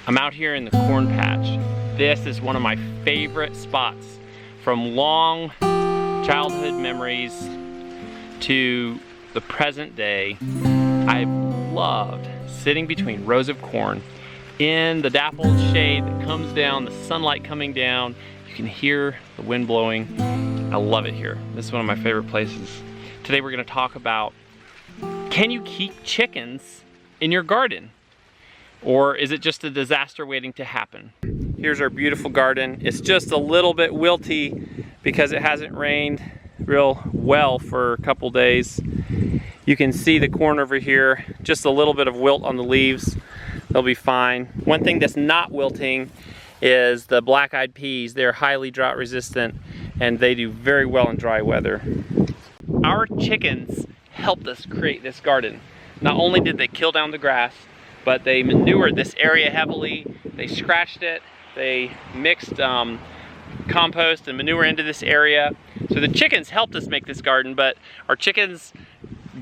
I'm out here in the corn patch. This is one of my favorite spots. From long childhood memories to the present day, I've loved sitting between rows of corn in the dappled shade that comes down, the sunlight coming down. You can hear the wind blowing. I love it here. This is one of my favorite places. Today we're going to talk about, can you keep chickens in your garden? Or is it just a disaster waiting to happen? Here's our beautiful garden. It's just a little bit wilty because it hasn't rained real well for a couple days. You can see the corn over here, just a little bit of wilt on the leaves. They'll be fine. One thing that's not wilting is the black-eyed peas. They're highly drought resistant and they do very well in dry weather. Our chickens helped us create this garden. Not only did they kill down the grass, but they manured this area heavily. They scratched it. They mixed compost and manure into this area. So the chickens helped us make this garden, but are chickens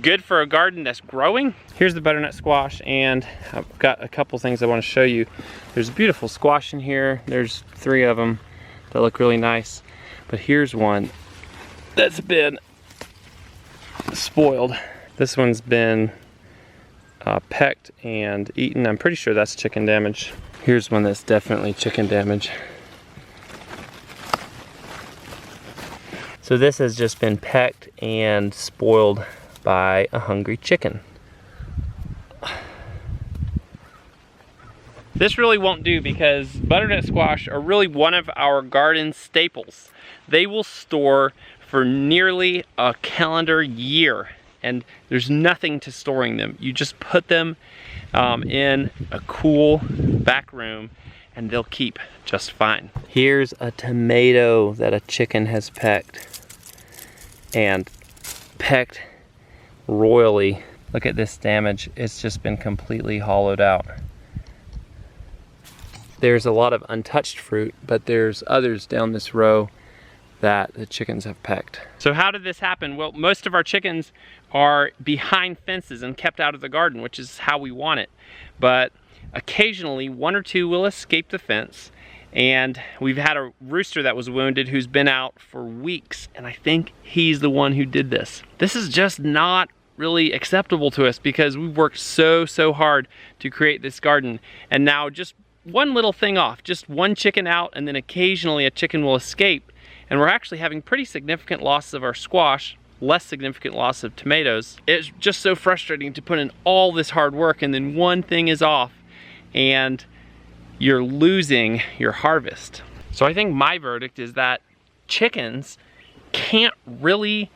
good for a garden that's growing? Here's the butternut squash, and I've got a couple things I want to show you. There's a beautiful squash in here. There's 3 of them that look really nice. But here's one that's been spoiled. This one's been pecked and eaten. I'm pretty sure that's chicken damage. Here's one that's definitely chicken damage. So this has just been pecked and spoiled by a hungry chicken. This really won't do because butternut squash are really one of our garden staples. They will store for nearly a calendar year, and there's nothing to storing them. You just put them in a cool back room and they'll keep just fine. Here's a tomato that a chicken has pecked, and pecked royally. Look at this damage. It's just been completely hollowed out. There's a lot of untouched fruit, but there's others down this row that the chickens have pecked. So how did this happen? Well, most of our chickens are behind fences and kept out of the garden, which is how we want it. But occasionally 1 or 2 will escape the fence, and we've had a rooster that was wounded who's been out for weeks, and I think he's the one who did this. This is just not really acceptable to us because we worked so hard to create this garden, and now just one little thing off, just one chicken out, and then occasionally a chicken will escape. And we're actually having pretty significant loss of our squash, less significant loss of tomatoes. It's just so frustrating to put in all this hard work and then one thing is off and you're losing your harvest. So I think my verdict is that chickens can't really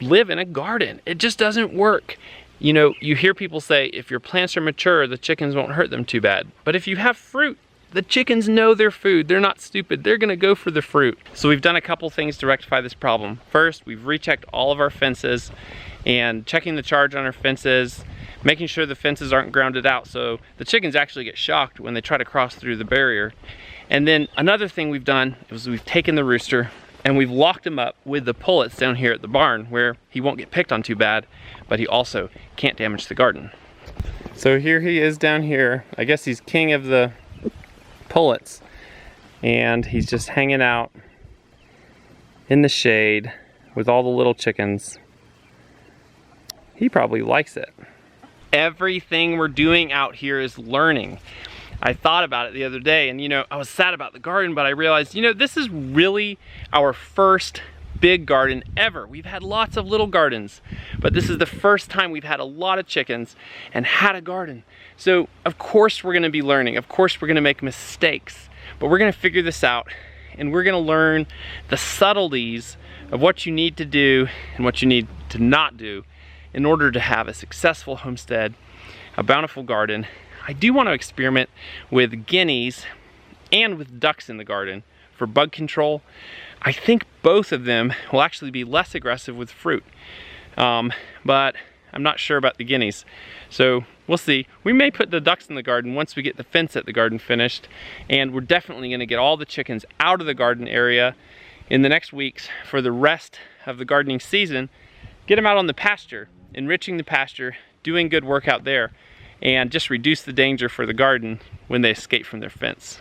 live in a garden. It just doesn't work. You know, you hear people say if your plants are mature, the chickens won't hurt them too bad. But if you have fruit, the chickens know their food. They're not stupid. They're gonna go for the fruit. So we've done a couple things to rectify this problem. First, we've rechecked all of our fences and checking the charge on our fences, making sure the fences aren't grounded out so the chickens actually get shocked when they try to cross through the barrier. And then another thing we've done is we've taken the rooster and we've locked him up with the pullets down here at the barn where he won't get picked on too bad, but he also can't damage the garden. So here he is down here. I guess he's king of the pullets, and he's just hanging out in the shade with all the little chickens. He probably likes it. Everything we're doing out here is learning. I thought about it the other day, and you know, I was sad about the garden, but I realized, you know, this is really our first big garden ever. We've had lots of little gardens, but this is the first time we've had a lot of chickens and had a garden. So of course we're gonna be learning. Of course we're gonna make mistakes, but we're gonna figure this out and we're gonna learn the subtleties of what you need to do and what you need to not do in order to have a successful homestead, a bountiful garden. I do want to experiment with guineas and with ducks in the garden for bug control. I think both of them will actually be less aggressive with fruit, but I'm not sure about the guineas. So we'll see. We may put the ducks in the garden once we get the fence at the garden finished, and we're definitely going to get all the chickens out of the garden area in the next weeks for the rest of the gardening season. Get them out on the pasture, enriching the pasture, doing good work out there. and just reduce the danger for the garden when they escape from their fence.